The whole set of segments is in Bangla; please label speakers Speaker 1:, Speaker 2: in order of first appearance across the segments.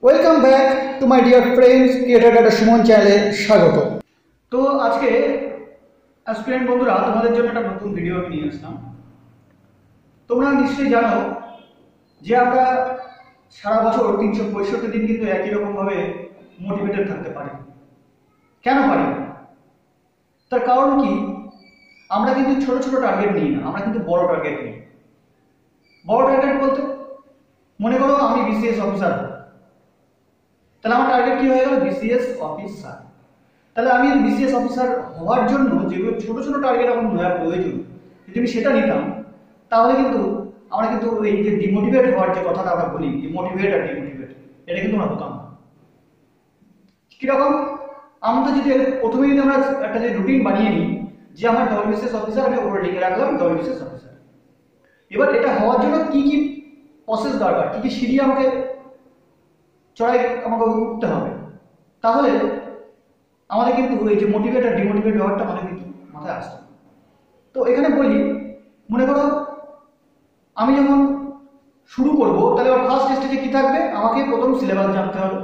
Speaker 1: Welcome back to my dear friends creator data Suman চ্যানেলে স্বাগত। তো আজকে অ্যাসপিরেন্ট বন্ধুরা তোমাদের জন্য একটা নতুন ভিডিও আমি নিয়ে আসলাম। তোমরা নিশ্চয়ই জানো যে আমরা সারা বছর 365 দিন কিন্তু একই রকমভাবে মোটিভেটেড থাকতে পারি। কেন পারি না? তার কারণ কি, আমরা কিন্তু ছোট ছোট টার্গেট নিই না, আমরা কিন্তু বড় টার্গেট নিই। বড় টার্গেট বলতে মনে করো আমি বিসিএস অফিসার, তাহলে আমার টার্গেট কি হয়ে গেল? BCS officer. তাহলে আমি বিসিএস অফিসার হওয়ার জন্য যেগুলো ছোট ছোট টার্গেট আমার নেওয়া প্রয়োজন, যদি আমি সেটা নিতাম তাহলে কিন্তু আমরা কিন্তু এই যে ডিমোটিভেট হওয়ার যে কথাটা আমরা বলি, মোটিভেট আর ডিমোটিভেট, এটা কিন্তু আমরা হতাম না। কিরকম? আমরা যদি প্রথমে যদি আমরা একটা যে রুটিন বানিয়ে নিই যে আমার ডব্লিউবিসিএস অফিসার, আমি ওপরে লিখে রাখলাম ডব্লিউবিসিএস অফিসার। এবার এটা হওয়ার জন্য কি কি প্রসেস দরকার, কি কি সিঁড়ি আমাকে আমাকে উঠতে হবে, তাহলে আমাদের কিন্তু এই যে মোটিভেট আর ডিমোটিভেট ব্যাপারটা আমাদের কিন্তু মাথায় আসছে। তো এখানে বলি, মনে করো আমি যখন শুরু করব তাহলে আমার ফার্স্ট স্টেজে কি থাকবে? আমাকে প্রথম সিলেবাস জানতে হবে,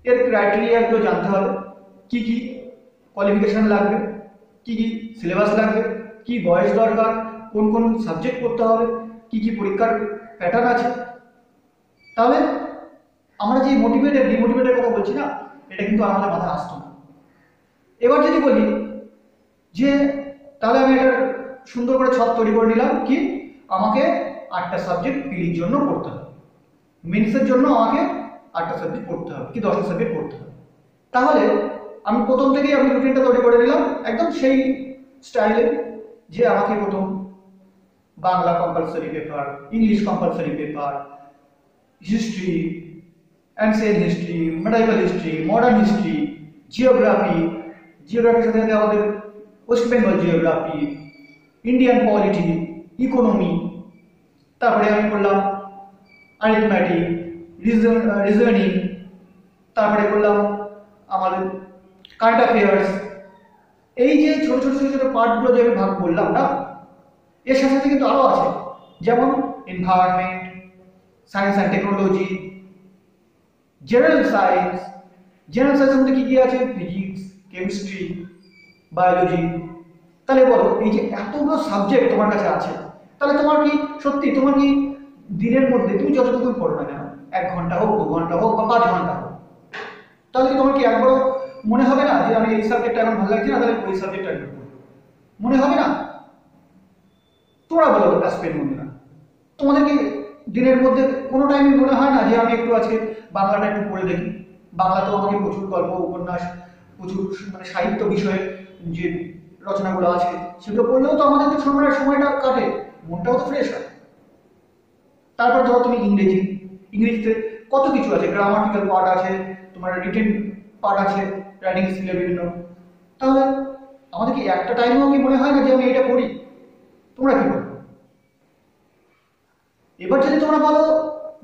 Speaker 1: এর ক্রাইটেরিয়াগুলো জানতে হবে, কি কি কোয়ালিফিকেশন লাগবে, কি কি সিলেবাস লাগবে, কি বয়স দরকার, কোন কোন সাবজেক্ট পড়তে হবে, কি কি পরীক্ষার প্যাটার্ন আছে। তাহলে আমরা যে মোটিভেটেড ডিমোটিভেটের কথা বলছি না, এটা কিন্তু আমাদের মাথায় আসতো না। এবার যদি বলি যে তাহলে আমি এটা সুন্দর করে ছক তৈরি করে নিলাম, কি আমাকে 8টা সাবজেক্ট পিলির জন্য পড়তে হবে, মেন্সের জন্য আমাকে 8টা সাবজেক্ট পড়তে হবে, কি 10টা সাবজেক্ট পড়তে হবে। তাহলে আমি প্রথম থেকেই আমি রুটিনটা তৈরি করে নিলাম একদম সেই স্টাইলে, যে আমাকে প্রথম Bangla compulsory paper, English compulsory paper, history, ancient history, medieval history, modern history, জিওগ্রাফির সাথে সাথে আমাদের West Bengal geography, Indian polity, economy, তারপরে আমি করলাম অ্যারিথমেটিক, রিজনিং, তারপরে করলাম আমাদের কারেন্ট অ্যাফেয়ার্স। এই যে ছোট ছোট ছোট ছোট পার্টগুলো যে আমি ভাগ করলাম না, এর সাথে সাথে কিন্তু আরও আছে, যেমন environment, science and technology, general সায়েন্সের মধ্যে কি কি আছে? Physics, chemistry, biology. তাহলে বলো, এই যে এতগুলো সাবজেক্ট তোমার কাছে আছে, তাহলে তোমার কি সত্যি, তোমার কি দিনের মধ্যে তুমি যতটুকু পড়ো না কেন, 1 ঘন্টা হোক, 2 ঘন্টা হোক বা 5 ঘন্টা হোক, তাহলে কি তোমার কি একবারও মনে হবে না যে আমি এই সাবজেক্টটা এখন ভালো লাগছে না, তাহলে ওই সাবজেক্টটা একটু পড়বো? মনে হবে না? তোমরা বলো অ্যাসপিরেন্ট বন্ধুরা, তোমাদের কি দিনের মধ্যে কোনো টাইমে মনে হয় না যে আমি একটু আজকে বাংলাটা একটু পড়ে দেখি? বাংলা তো আমাকে প্রচুর গল্প, উপন্যাস, প্রচুর মানে সাহিত্য বিষয়ে যে রচনাগুলো আছে সেগুলো পড়লেও তো আমাদের তো সময়টা কাটে, মনটাও তো ফ্রেশ হয়। তারপর ধরো তুমি ইংরেজিতে কত কিছু আছে, গ্রামাটিক্যাল পার্ট আছে, তোমার রিটেন পার্ট আছে, রাইটিং স্কিলের বিভিন্ন। তাহলে আমাদের কি একটা টাইমেও কি মনে হয় না যে আমি এটা পড়ি? তোমরা কি বলো? এবার যদি তোমরা বলো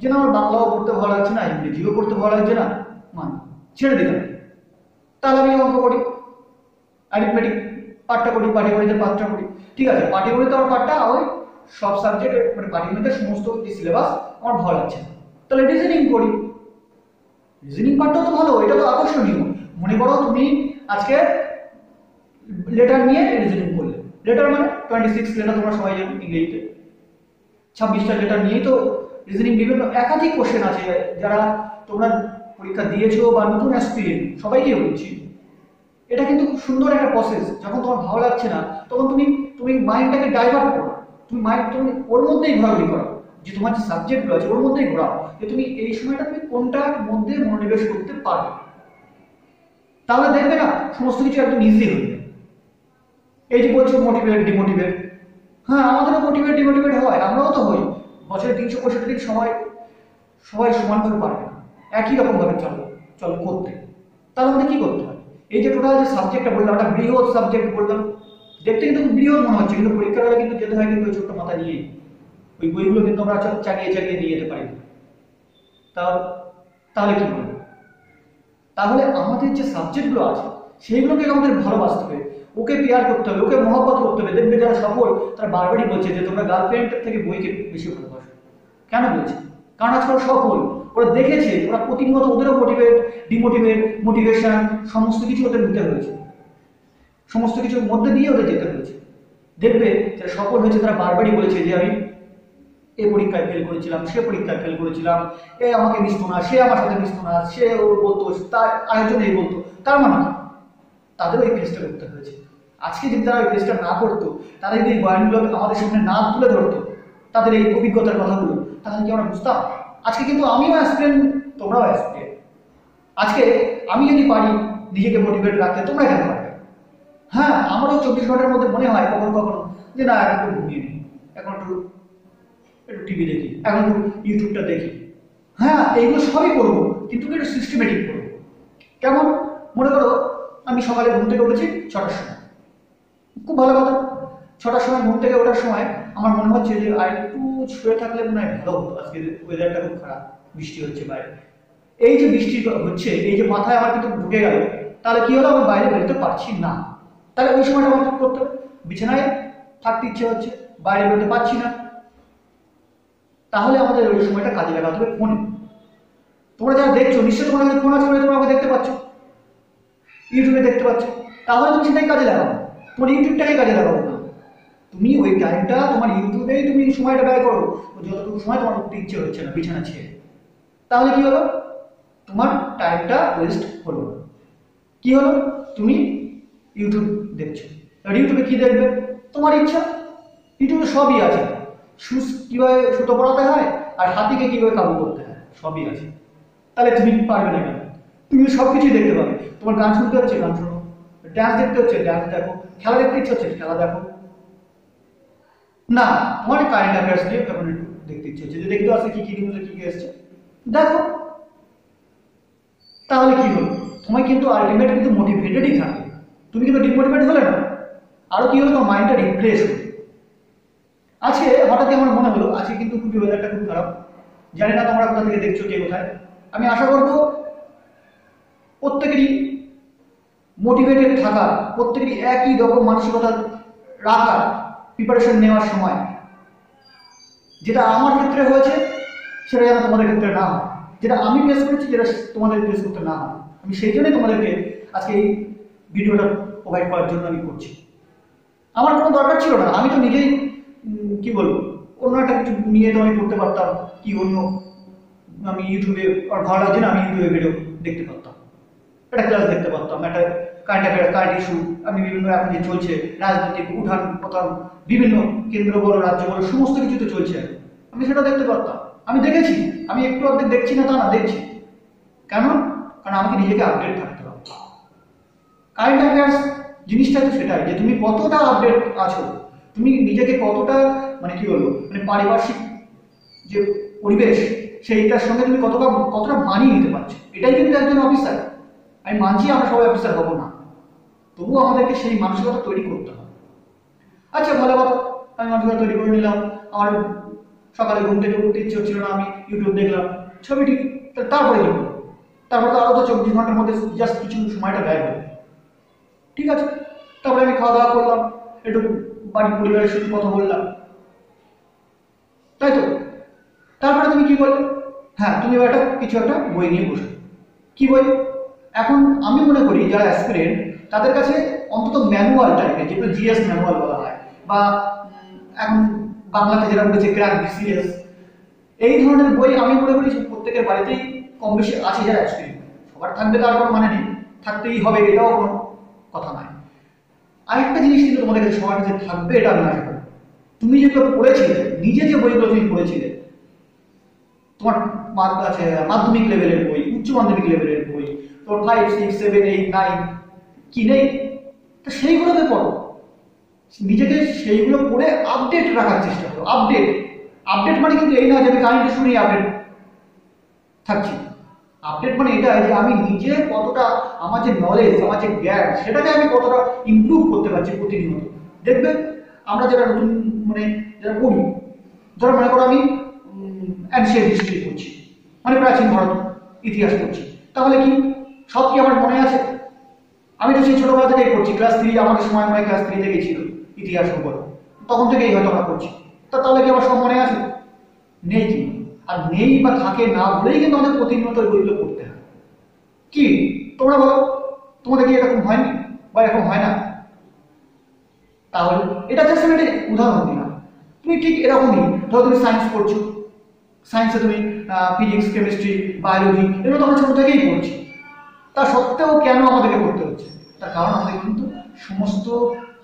Speaker 1: যে না আমার বাংলাও পড়তে ভালো লাগছে না, ইংরেজিও পড়তে ভালো লাগছে না, মানে ছেড়ে দিলাম, তাহলে আমি অঙ্ক করি, অ্যারিথমেটিক পার্টটা করি, পাটিগণিতের পার্টটা করি। ঠিক আছে, পাটিগণিত আমার পার্টটা ওই সব সাবজেক্ট মানে পাটিগণিতের সমস্ত যে সিলেবাস আমার ভালো লাগছে না, তাহলে রিজনিং করি। রিজনিং পার্টটাও তো ভালো, এটা তো আকর্ষণীয়। মনে করো তুমি আজকে লেটার নিয়ে রিজনিং করলে, লেটার মানে 26 লেটার, তোমরা সবাই জানো ইংরেজিতে 26টা লেটার নিয়েই তো রিজনিং, বিভিন্ন একাধিক কোশ্চেন আছে, যারা তোমরা পরীক্ষা দিয়েছো বা নতুন অ্যাসপিরেন্ট সবাইকে বলছি, এটা কিন্তু খুব সুন্দর একটা প্রসেস। যখন তোমার ভালো লাগছে না তখন তুমি মাইন্ডটাকে ডাইভার্ট করো, তুমি ওর মধ্যেই ঘোরাঘুরি করো, যে তোমার যে সাবজেক্টগুলো আছে ওর মধ্যেই ঘোরাও, যে তুমি এই সময়টা তুমি কোনটার মধ্যে মনোনিবেশ করতে পারবে। তাহলে দেখবে না সমস্ত কিছু একদম ইজি হয়ে যাবে। এই যে বলছো মোটিভেট ডিমোটিভেট, হ্যাঁ আমাদেরও মোটিভেট ডিমোটিভেট হয়, আমরাও তো হই। বছরে 365 দিন সবাই সমানভাবে পারবে না, একই রকম ভাবে চলো করতে। তাহলে আমাদের কি করতে হয়? এই যে টোটাল যে সাবজেক্টটা বললাম, একটা বৃহৎ সাবজেক্ট বললাম, দেখতে কিন্তু বৃহৎ মনে হচ্ছে, কিন্তু পরীক্ষার হলে কিন্তু যেতে হয় কিন্তু ওই ছোট্ট মাথা নিয়ে, ওই বইগুলো কিন্তু আমরা চালিয়ে নিয়ে যেতে পারি। তাহলে কি বলবো? তাহলে আমাদের যে সাবজেক্টগুলো আছে সেইগুলোকে আমাদের ভালোবাসতে হবে, ওকে পেয়ার করতে হবে, ওকে মহব্বত করতে হবে। দেখবে যারা সফল তারা বারবারই বলছে যে তোমরা গার্লফ্রেন্ড থেকে বইকে বেশি ভালোবাসো। কেন বলছে? কারণ আজকাল সফল, ওরা দেখেছে, ওরা প্রতিনিয়ত ওদেরও মোটিভেট, ডিমোটিভেট, মোটিভেশন সমস্ত কিছু ওদের নিতে হয়েছে, সমস্ত কিছুর মধ্যে দিয়ে ওদের যেতে হয়েছে। দেখবে যারা সফল হয়েছে তারা বারবারই বলেছে যে আমি এ পরীক্ষায় ফেল করেছিলাম, সে পরীক্ষায় ফেল করেছিলাম, এ আমাকে মিশতো না, সে আমার সাথে মিশতো না, সে ও বলতো, তার আরেকজন এই বলতো। তার মানে তাদেরও এই ফেসটা করতে হয়েছে। আজকে যদি তারা ওই ফেসটা না করতো, তারা যদি এই বয়ানগুলো আমাদের সামনে না তুলে ধরতো, তাদের এই অভিজ্ঞতার কথাগুলো, তাহলে কি আমরা বুঝতাম? আজকে কিন্তু আমিও অ্যাসপিরেন্ট, তোমরাও অ্যাসপিরেন্ট। আজকে আমি যদি পারি নিজেকে মোটিভেট রাখতে, তোমরা কেন পারবে? হ্যাঁ, আমারও 24 ঘন্টার মধ্যে মনে হয় কখনো কখনো যে না, এখন একটু ঘুমিয়ে নিই, এখন একটু একটু টিভি দেখি, এখন একটু ইউটিউবটা দেখি। হ্যাঁ, এইগুলো সবই করবো, কিন্তু একটু সিস্টেমেটিক করবো। কেমন? মনে করো আমি সকালে ঘুম থেকে উঠেছি 6টার সময়, খুব ভালো কথা। 6টার সময় ঘুম থেকে ওঠার সময় আমার মনে হচ্ছে যে আর একটু শুয়ে থাকলে মনে হয় ভালো হতো, আজকে ওয়েদারটা খুব খারাপ, বৃষ্টি হচ্ছে বাইরে। এই যে বৃষ্টি হচ্ছে, এই যে মাথায় আমার কিন্তু ঢুকে গেল, তাহলে কি হলো? আমি বাইরে বেরোতে পারছি না। তাহলে ওই সময়টা আমার কি করতে হবে? বিছানায় থাকতে ইচ্ছে হচ্ছে, বাইরে বেরোতে পারছি না। তাহলে আমাদের ওই সময়টা কাজে লাগাতে হবে ফোনে। তোমরা যারা দেখছো, নিশ্চয়ই তোমার কাছে ফোন আছে বলে তোমরা আমাকে দেখতে পাচ্ছ, ইউটিউবে দেখতে পাচ্ছ। তাহলে তুমি সেটাই কাজে লাগাও, তোমার ইউটিউবটাকে কাজে লাগাবো না। তুমি ওই টাইমটা তোমার ইউটিউবেই তুমি সময়টা ব্যয় করো, যতটুকু সময় তোমার উঠতে ইচ্ছে হচ্ছে না বিছানা ছেড়ে। তাহলে কি হলো? তোমার টাইমটা ওয়েস্ট হলো। কি হলো? তুমি ইউটিউব দেখছো, আর ইউটিউবে কি দেখবে? তোমার ইচ্ছা। ইউটিউবে সবই আছে, কিভাবে সুতো পড়াতে হয় আর হাতিকে কিভাবে কাবু করতে হয়, সবই আছে। তাহলে তুমি পারবে না কেন? তুমি সব কিছুই দেখতে পাবে। তোমার গান শুনতে হচ্ছে, গান শোনো, ডান্স দেখতে হচ্ছে, ডান্স দেখো, খেলা দেখতে ইচ্ছে হচ্ছে, খেলা দেখো। না, তোমার কারেন্ট অ্যাফেয়ার্স নিয়ে তখন একটু দেখতে ইচ্ছে হচ্ছে, যে দেখতে আসছে কি কি নিউজে কি কি এসছে, দেখো। তাহলে কি হলো? তোমার কিন্তু আলটিমেট কিন্তু মোটিভেটেডই থাকে, তুমি কিন্তু ডিমোটিভেট হলে না। আরো কি হলো? তোমার মাইন্ডটা রিফ্রেশ হলো। আজকে হঠাৎই আমার মনে হলো, আজকে কিন্তু খুবই ওয়েদারটা খুব খারাপ, জানি না তোমরা কোথা থেকে দেখছো, কে কোথায়। আমি আশা করবো প্রত্যেকেরই মোটিভেটেড থাকা, প্রত্যেকেরই একই রকম মানসিকতা রাখা প্রিপারেশন নেওয়ার সময়। যেটা আমার ক্ষেত্রে হয়েছে সেটা যেন তোমাদের ক্ষেত্রে না হয়, যেটা আমি ফেস করেছি যেটা তোমাদের ফেস করতে না হয়। আমি সেই জন্যই তোমাদেরকে আজকে এই ভিডিওটা প্রোভাইড করার জন্য আমি করছি। আমার কোনো দরকার ছিল না, আমি তো নিজেই কি বলবো, অন্য একটা কিছু নিয়ে তো আমি পড়তে পারতাম, কি অন্য আমি ইউটিউবে আর ভালো লাগছে না, আমি ইউটিউবে ভিডিও দেখতে পারতাম, একটা ক্লাস দেখতে পারতাম, একটা কারেন্ট অ্যাফেয়ার, কারেন্ট ইস্যু, আমি বিভিন্ন এখন যে চলছে রাজনৈতিক উঠান পতন, বিভিন্ন কেন্দ্র বলো রাজ্য বলো সমস্ত কিছু তো চলছে, আমি সেটা দেখতে পারতাম। আমি দেখেছি, আমি একটু অর্ধেক দেখছি না তা না, দেখছি। কেন? কারণ আমাকে নিজেকে আপডেট থাকতে হবে। কারেন্ট অ্যাফেয়ার্স জিনিসটা তো সেটাই, যে তুমি কতটা আপডেট আছো, তুমি নিজেকে কতটা মানে কি বলবো, মানে পারিপার্শ্বিক যে পরিবেশ সেইটার সঙ্গে তুমি কতটা কতটা মানিয়ে নিতে পারছো, এটাই কিন্তু একজন অফিসার। আমি মানছি আমরা সবাই অফিসার হবো না, তবুও আমাদেরকে সেই মানসিকতা তৈরি করতে হবে। আচ্ছা ভালো কথা, আমি মানসিকতা তৈরি করে নিলাম, আমার সকালে ঘুম থেকে উঠতে ইচ্ছে হচ্ছিল না, আমি ইউটিউব দেখলাম, ছবিটি, তারপরে কি হলো? তারপরে তো আরো তো 24 ঘন্টার মধ্যে জাস্ট কিছু সময়টা ব্যয় হবে, ঠিক আছে। তারপরে আমি খাওয়া দাওয়া করলাম, একটু বাড়ির পরিবারের সাথে কথা বললাম, তাই তো। তারপরে তুমি কি করলে? হ্যাঁ, তুমি এবার কিছু একটা বই নিয়ে বসো। কি বই? এখন আমি মনে করি যারা অ্যাসপিরেন্ট তাদের কাছে অন্তত ম্যানুয়াল টাইপের, যেগুলো জিএস ম্যানুয়াল বলা হয়, বা এখন বাংলাতে যেটা বলেছে ক্র্যাক বিসিএস, এই ধরনের বই আমি মনে করি প্রত্যেকের বাড়িতেই কম বেশি আছে যারা অ্যাসপিরেন্ট। সবার থাকবে তার কোনো মানে নেই, থাকতেই হবে এটাও কোনো কথা নয়। আরেকটা জিনিস কিন্তু তোমাদের কাছে সবার কাছে থাকবে, এটা আমি আশা করি। তুমি যেগুলো পড়েছিলে, নিজে যে বইগুলো তুমি পড়েছিলে, তোমার আছে মাধ্যমিক লেভেলের বই, উচ্চ মাধ্যমিক লেভেলের বই, তোমার 5, 6, 7, 8, 9 কি নেই, তো সেইগুলোকে পড়ো, নিজেকে সেইগুলো পড়ে আপডেট রাখার চেষ্টা করো। আপডেট আপডেট মানে কিন্তু এই না যে আমি কারেন্ট শুনেই আপডেট থাকছি। আপডেট মানে এটা যে আমি নিজে কতটা, আমার যে নলেজ, আমার যে জ্ঞান, সেটাকে আমি কতটা ইমপ্রুভ করতে পারছি প্রতিনিয়ত। দেখবে আমরা যারা নতুন মানে যারা পড়ি, ধরো মনে করো আমি অ্যানশিয়েন্ট হিস্ট্রি পড়ছি, মানে প্রাচীন ভারত ইতিহাস পড়ছি, তাহলে কি সব কি আমার মনে আছে? আমি তো সেই ছোটবেলা থেকেই পড়ছি, ক্লাস 3, আমাদের সময় মনে হয় ক্লাস 3 থেকেই ছিল ইতিহাস উপর, তখন থেকেই হয়তো আমরা পড়ছি। তাহলে কি আমার সব মনে আছে? নেই কি? আর নেই বা থাকে না বলেই কিন্তু আমাদের প্রতিনিয়ত ওইগুলো করতে হয়। কি তোমরা বলো, তোমাদের কি এরকম হয়নি বা এরকম হয় না? তাহলে এটা জাস্ট আমি একটা উদাহরণ দিলাম। তুমি ঠিক এরকমই, ধরো তুমি সায়েন্স পড়ছো, সায়েন্সে তুমি ফিজিক্স, কেমিস্ট্রি, বায়োলজি এগুলো তো আমরা ছোট থেকেই পড়ছি। তা সত্ত্বেও কেন আমাদেরকে পড়তে হচ্ছে? তার কারণ আমাদের কিন্তু সমস্ত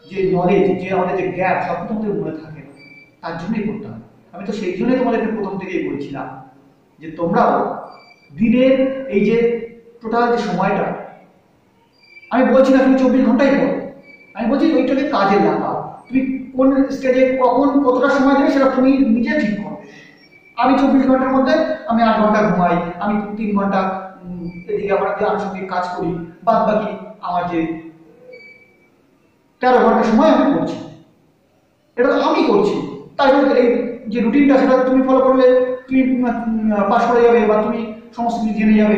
Speaker 1: যে নলেজ, যে আমাদের যে জ্ঞান সব কিন্তু আমাদের মনে থাকে না, তার জন্যই পড়তে হয়। আমি তো সেই জন্যই তোমাদেরকে প্রথম থেকেই বলছিলাম যে তোমরাও দিনের এই যে টোটাল যে সময়টা, আমি বলছি না তুমি 24 ঘন্টাই পড়ো, আমি বলছি ওইটাকে কাজে লাগাও। তুমি কোন স্টেজে কখন কতটা সময় দেবে সেটা তুমি নিজে ঠিক করো। আমি 24 ঘন্টার মধ্যে আমি 8 ঘন্টা ঘুমাই, আমি 3 ঘন্টা এদিকে আমার যে আনুষঙ্গিক কাজ করি, বাদ বাকি আমার যে 13 ঘন্টা সময় আমি করছি, এটা তো আমি করছি। তাই বলে এই যে রুটিনটা সেটা তুমি ফলো করলে তুমি পাস করে যাবে বা তুমি সমস্ত কিছু জেনে যাবে,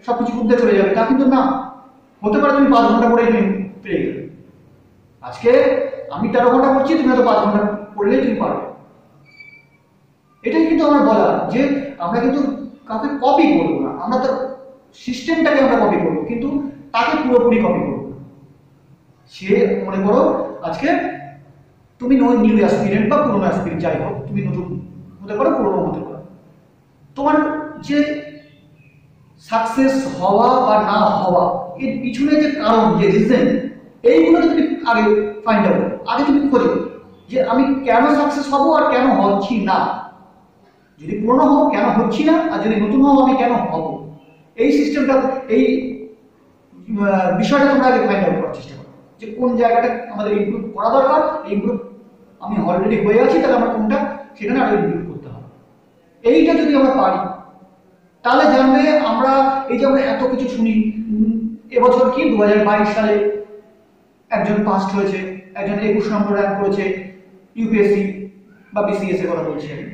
Speaker 1: সব কিছু বুঝতে চলে যাবে, তা কিন্তু না। হতে পারে তুমি 5 ঘন্টা পরে তুমি পেয়ে গেলে। আজকে আমি 13 ঘন্টা করছি, তুমি হয়তো 5 ঘন্টা পড়লেই তুমি পারবে। এটাই কিন্তু আমার বলা যে আমরা কিন্তু কাউকে কপি করবো না, আমরা তার সিস্টেমটাকে আমরা কপি করবো, কিন্তু তাকে পুরোপুরি কপি করবো না। সে মনে করো আজকে তুমি নিউ অ্যাসপিরেন্ট বা পুরোনো অ্যাসপিরেন্ট, যাই হোক, তুমি নতুন হতে পারো, পুরোনো হতে পারো। তোমার যে সাকসেস হওয়া বা না হওয়া, এর পিছনে যে কারণ, যে রিজন, এইগুলোকে তুমি আগে ফাইন্ড আউট, আগে তুমি খোঁজো যে আমি কেন সাকসেস হবো আর কেন হচ্ছি না। যদি পুরনো হও কেন হচ্ছি না, আর যদি নতুন হও আমি কেন হব। এই সিস্টেমটা, এই বিষয়টা তোমরা আগে ফাইন্ড আউট করার চেষ্টা করো যে কোন জায়গাটা আমাদের ইমপ্রুভ করা দরকার। ইমপ্রুভ আমি অলরেডি হয়ে আছি, তাহলে আমার কোনটা সেখানে আরো ইমপ্রুভ করতে হবে। এইটা যদি আমরা পারি তাহলে জানবে আমরা এই যে আমরা এত কিছু শুনি, এবছর কি 2022 সালে একজন পাস্ট হয়েছে, একজন 21 নম্বর র্যাঙ্ক করেছে ইউপিএসসি বা বিসিএস এর কথা বলছি আমি।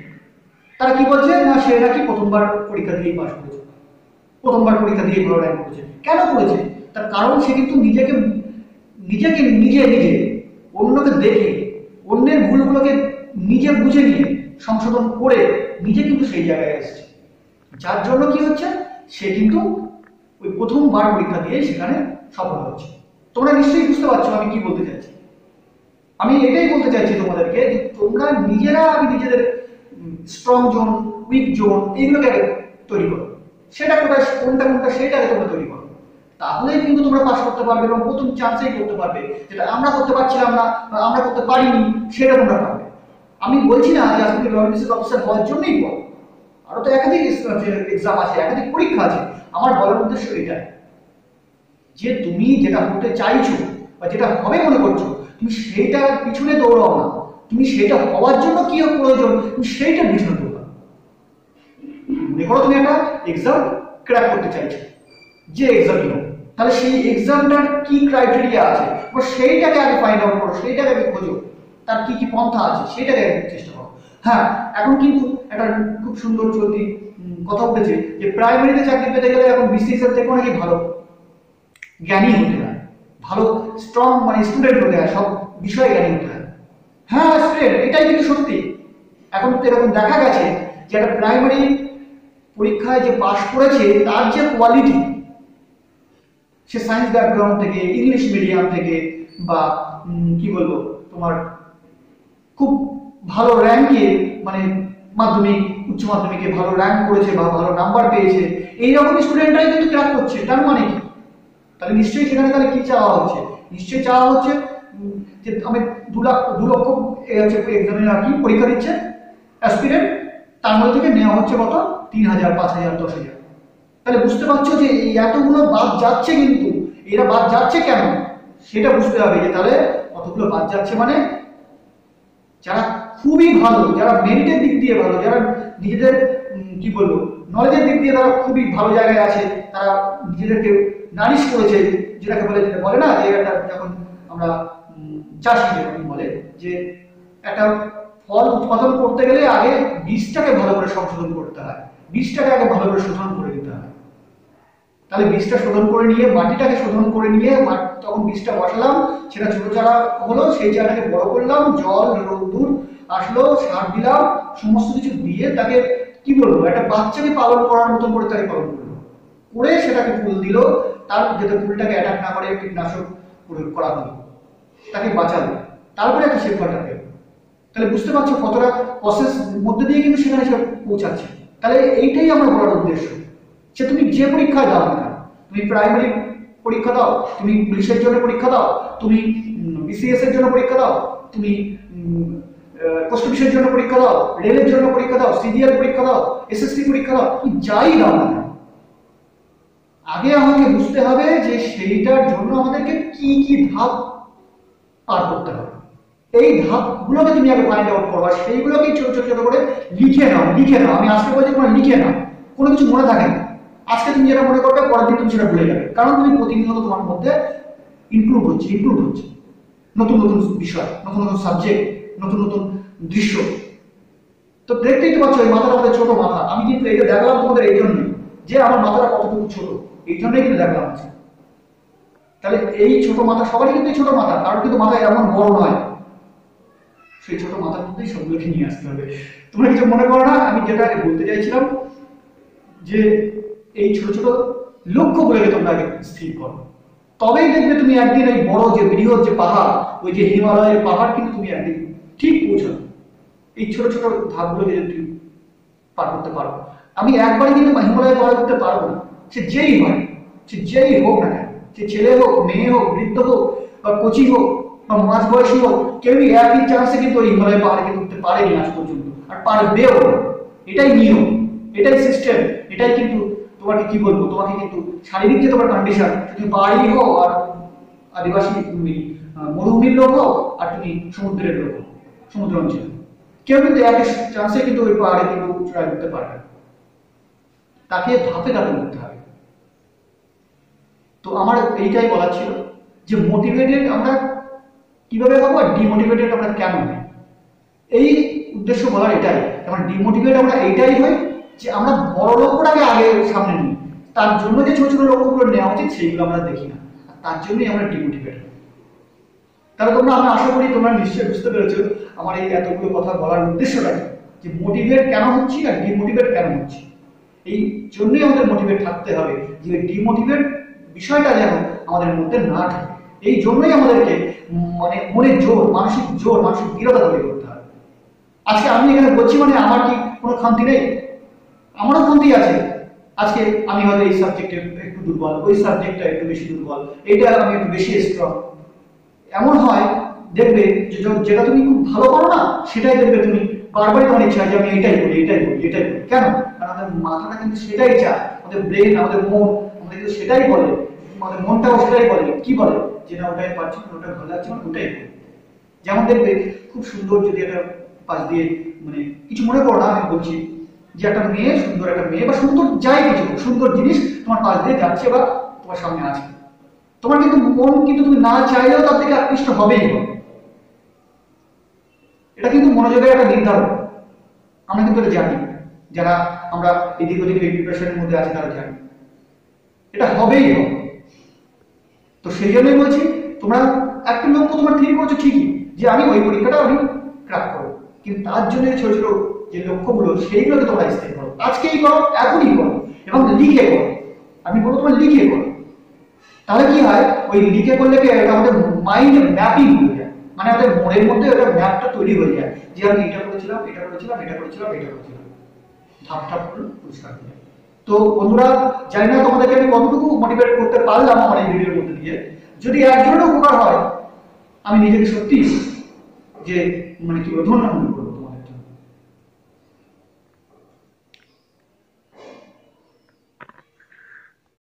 Speaker 1: তারা কি বলছে না, সে নাকি প্রথমবার পরীক্ষা দিয়েই পাস করেছে, প্রথমবার পরীক্ষা দিয়ে ভালো র্যাঙ্ক করেছে। কেন করেছে? তার কারণ সে কিন্তু নিজেকে নিজেকে নিজে নিজে অন্যকে দেখে, অন্যের ভুলগুলোকে নিজে বুঝে নিয়ে সংশোধন করে নিজে কিন্তু সেই জায়গায় এসেছে। যার জন্য কি হচ্ছে, সে কিন্তু ওই প্রথমবার পরীক্ষা দিয়ে সেখানে সফল হচ্ছে। তোমরা নিশ্চয়ই বুঝতে পারছো আমি কি বলতে চাইছি। আমি এটাই বলতে চাইছি তোমাদেরকে যে তোমরা নিজেরা নিজেদের স্ট্রং জোন, উইক জোন এইগুলোকে তৈরি করো। সেটা কোথায়, কোনটা কোনটা সেটাকে তোমরা তৈরি করো, তাহলেই কিন্তু তোমরা পাস করতে পারবে এবং প্রথম চান্সেই করতে পারবে। যেটা আমরা করতে পারছিলাম না বা আমরা করতে পারিনি, সেটা তোমরা পারবে। আমি বলছি না যে আজকে লজিস্টিক অফিসার হওয়ার জন্যই পড়ো, আরো তো একাধিক এক্সাম আছে, একাধিক পরীক্ষা আছে। আমার বলার উদ্দেশ্য এটাই যে তুমি যেটা হতে চাইছো বা যেটা হবে মনে করছো, তুমি সেইটার পিছনে দৌড়াও না, তুমি সেটা হওয়ার জন্য কি প্রয়োজন তুমি সেইটার পিছনে দৌড়াও। মনে করো তুমি একটা এক্সাম ক্র্যাক করতে চাইছো, যে এক্সামই হোক, তাহলে সেই এক্সামটার কি ক্রাইটেরিয়া আছে সেইটাকে আগে ফাইন্ড আউট করো, সেইটাকে আগে খোঁজো, তার কি কি পন্থা আছে সেটাকে আগে চেষ্টা করো। হ্যাঁ, এখন কিন্তু একটা খুব সুন্দর চলতি কথা উঠেছে যে প্রাইমারিতে চাকরি পেতে গেলে এখন বিসিএস এর থেকে অনেক ভালো জ্ঞানী হতে হয়, ভালো স্ট্রং মানে স্টুডেন্ট হতে হয়, সব বিষয়ে জ্ঞানী হতে হয়। হ্যাঁ স্টুডেন্ট, এটাই কিন্তু সত্যি। এখন তো এরকম দেখা গেছে যে একটা প্রাইমারি পরীক্ষায় যে পাশ করেছে তার যে কোয়ালিটি, সে সায়েন্স ব্যাকগ্রাউন্ড থেকে, ইংলিশ মিডিয়াম থেকে, বা কি বলবো তোমার খুব ভালো র্যাঙ্কে, মানে মাধ্যমিক উচ্চ মাধ্যমিকে ভালো র্যাঙ্ক করেছে বা ভালো নাম্বার পেয়েছে, এইরকম স্টুডেন্টরাই কিন্তু ক্র্যাক করছে। তার মানে কি? তাহলে নিশ্চয়ই সেখানে তাহলে কি চাওয়া হচ্ছে? নিশ্চয়ই চাওয়া হচ্ছে যে আমি 2 লক্ষ এক্সামে আর কি পরীক্ষা দিচ্ছে অ্যাসপিরেন্ট, তার মধ্যে থেকে নেওয়া হচ্ছে কত? 3,000, 5,000, 10,000। তাহলে বুঝতে পারছো যে এই এতগুলো বাদ যাচ্ছে, কিন্তু এরা বাদ যাচ্ছে কেন সেটা বুঝতে হবে। যে তাহলে কতগুলো বাদ যাচ্ছে, মানে যারা খুবই ভালো, যারা মেরিটের দিক দিয়ে ভালো, যারা নিজেদের কি বলবো নলেজের দিক দিয়ে তারা খুবই ভালো জায়গায় আছে, তারা নিজেদেরকে নারিশ করেছে, যেটাকে বলে, যেটা বলে না যে একটা যখন আমরা চাষি যখন বলে যে একটা ফল উৎপাদন করতে গেলে আগে বীজটাকে ভালো করে সংশোধন করতে হয়, বীজটাকে আগে ভালো করে শোধন করে দিতে হয়। তাহলে বীজটা শোধন করে নিয়ে, মাটিটাকে শোধন করে নিয়ে, তখন বীজটা বসালাম, সেটা ছোট চারা হলো, সেই চারাটাকে বড় করলাম, জল রোদ্দুর আসলো, সার দিলাম, সমস্ত কিছু দিয়ে তাকে কি বলবো, একটা বাচ্চাকে পালন করার মতন করে তাকে পালন করলো, করে সেটাকে ফুল দিল, তার যাতে ফুলটাকে অ্যাটাক না করে কীটনাশক প্রয়োগ করা হলো, তাকে বাঁচালো, তারপরে একটা শেফগার্ড পেল। তাহলে বুঝতে পারছো কতটা প্রসেস মধ্যে দিয়ে কিন্তু সেখানে সে পৌঁছাচ্ছে। তাহলে এইটাই আমার বলার উদ্দেশ্য, সে তুমি যে পরীক্ষায় দাও না কেন, তুমি প্রাইমারি পরীক্ষা দাও, তুমি পুলিশের জন্য পরীক্ষা দাও, তুমি বিসিএস এর জন্য পরীক্ষা দাও, তুমি পোস্ট অফিসের জন্য পরীক্ষা দাও, রেলের জন্য পরীক্ষা দাও, সিজিএল পরীক্ষা দাও, এসএসসি পরীক্ষা দাও, তুমি যাই দাও না কেন, আগে আমাকে বুঝতে হবে যে সেইটার জন্য আমাদেরকে কি কি ধাপ পার করতে হবে। এই ধাপগুলোকে তুমি আগে ফাইন্ড আউট করো, আর সেইগুলোকে ছোট ছোট ছোট করে লিখে নাও। আমি আজকে বলছি তোমার লিখে নাও, কোনো কিছু মনে থাকে না। আজকে তুমি যেটা মনে করবে পরের দিন তুমি সেটা ভুলে যাবে, কারণ তুমি প্রতিনিয়ত তোমার মধ্যে ইনক্লুড হচ্ছে নতুন নতুন বিষয়, নতুন নতুন সাবজেক্ট, নতুন নতুন দৃশ্য। তো দেখতেই তো পাচ্ছ এই মাথাটা আমাদের ছোট মাথা। আমি কিন্তু এটা দেখলাম তোমাদের এই জন্যই যে আমার মাথাটা কতটুকু ছোট, এই জন্যই কিন্তু দেখলাম। তাহলে এই ছোট মাথা সবারই কিন্তু ছোট মাথা, কারণ কিন্তু মাথা এমন বড় নয়, সেই ছোট মাথার মধ্যেই সবগুলোকে নিয়ে আসতে হবে। তোমরা কিছু মনে করো না, আমি যেটা বলতে চাইছিলাম যে এই ছোট ছোট লক্ষ্যগুলোকে তোমরা আগে স্থির করো, তবেই দেখবে তুমি একদিন এই বড় যে বৃহৎ যে পাহাড়, ওই যে হিমালয়ের পাহাড় কিন্তু তুমি একদিন ঠিক পৌঁছাবে। এই ছোট ছোট ধাপগুলোকে যদি তুমি পার করতে পারো। আমি একবারে কিন্তু হিমালয় পাহাড় করতে পারবো না, সে যেই হয়, সে যেই হোক না কেন, সে ছেলে হোক, মেয়ে হোক, বৃদ্ধ হোক, বা কচি হোক, বা মাঝ বয়সী হোক, কেউই একই চান্সে কিন্তু ওই হিমালয় পাহাড়ে উঠতে পারেনি আজ পর্যন্ত, আর পারবেও। এটাই নিয়ম, এটাই সিস্টেম, এটাই কিন্তু তোমাকে কি বলবো, তোমাকে কিন্তু শারীরিক যে তোমার কন্ডিশন, তুমি পাহাড়ি হও আর আদিবাসী তুমি মরুভূমির লোক হও, আর তুমি সমুদ্রের লোক হও, সমুদ্র অঞ্চল, কেউ কিন্তু একই চান্সে কিন্তু ওই পাহাড়ে কিন্তু চড়াই করতে পারবে, তাকে ধাপে ধাপে করতে হবে। তো আমার এইটাই বলার ছিল যে মোটিভেটেড আমরা কিভাবে হবো আর ডিমোটিভেটেড আমরা কেন হই, এই উদ্দেশ্য বলার এটাই। আমরা ডিমোটিভেট আমরা এইটাই হই যে আমরা বড় লক্ষ্যটাকে আগে সামনে নিই, তার জন্য যে ছোট ছোট লক্ষ্যগুলো নেওয়া উচিত সেইগুলো আমরা দেখি না, তার জন্যই আমরা ডিমোটিভেট হই। তাহলে তোমরা, আমি আশা করি তোমরা নিশ্চয়ই বুঝতে পেরেছো আমার এই এতগুলো কথা বলার উদ্দেশ্যটা কি, যে মোটিভেট কেন হচ্ছি আর ডিমোটিভেট কেন হচ্ছি। এই জন্যই আমাদের মোটিভেট থাকতে হবে, যে ডিমোটিভেট বিষয়টা যেন আমাদের মধ্যে না থাকে। এই জন্যই আমাদেরকে মানে মনের জোর, মানসিক দৃঢ়তা তৈরি করতে হবে। আজকে আমি এখানে বলছি মানে আমার কি কোনো খামতি নেই? আমারও খামতি আছে। আজকে আমি হয়তো এই সাবজেক্টে একটু দুর্বল, ওই সাবজেক্টটা একটু বেশি দুর্বল, এটা আমি একটু বেশি স্ট্রং। এমন হয় দেখবে যেটা তুমি খুব ভালো করো না, সেটাই দেখবে তুমি বারবারই তোমার ইচ্ছা যে আমি এটাই করি। কেন? কারণ আমাদের মাথাটা কিন্তু সেটাই চায়, আমাদের ব্রেন, আমাদের মন আমাদের কিন্তু সেটাই বলে, আমাদের মনটাও সেটাই বলে, কি বলে যে না ওটাই পারছি, ওটা ভালো লাগছে, মানে ওটাই করি। যেমন দেখবে খুব সুন্দর যদি একটা পাশ দিয়ে, মানে কিছু মনে করো না, আমি বলছি যে একটা মেয়ে, সুন্দর একটা মেয়ে বা সুন্দর যাই কিছু সুন্দর জিনিস তোমার পাশ দিয়ে যাচ্ছে বা তোমার সামনে আছে, তোমার কিন্তু মন কিন্তু তুমি না চাইলেও তার দিকে আকৃষ্ট হবেই হবে। এটা কিন্তু মনোযোগের একটা নির্ধারণ, আমরা কিন্তু এটা জানি, যারা আমরা এদিক ওদিক এই প্রিপারেশনের মধ্যে আছে তারা জানি এটা হবেই হবে। তো সেই জন্যই বলছি, তোমরা একটা লক্ষ্য তোমার ঠিক করছো ঠিকই, যে আমি ওই পরীক্ষাটা আমি ক্র্যাক করবো, কিন্তু তার জন্য ছোট ছোট যে লক্ষ্যগুলো সেইগুলোকে তোমরা স্থির করো, আজকেই করো, এখনই করো, এবং লিখে করো। আমি বলবো তোমার লিখে করো। তাহলে কি হয়, ওই লিখে করলে কি আমাদের মাইন্ড ম্যাপিং হয়ে যায়, মানে আমাদের মনের মধ্যে ওটা ম্যাপটা তৈরি হয়ে যায় যে আমি এটা করেছিলাম, ধাপ ধাপ করে পরিষ্কার হয়ে যায়। তো বন্ধুরা, জানি না তোমাদেরকে আমি কতটুকু মোটিভেট করতে পারলাম আমার এই ভিডিওর মধ্যে দিয়ে। যদি একজনের উপকার হয়, আমি নিজেকে সত্যি যে মানে কি ধন্য মনে করবো।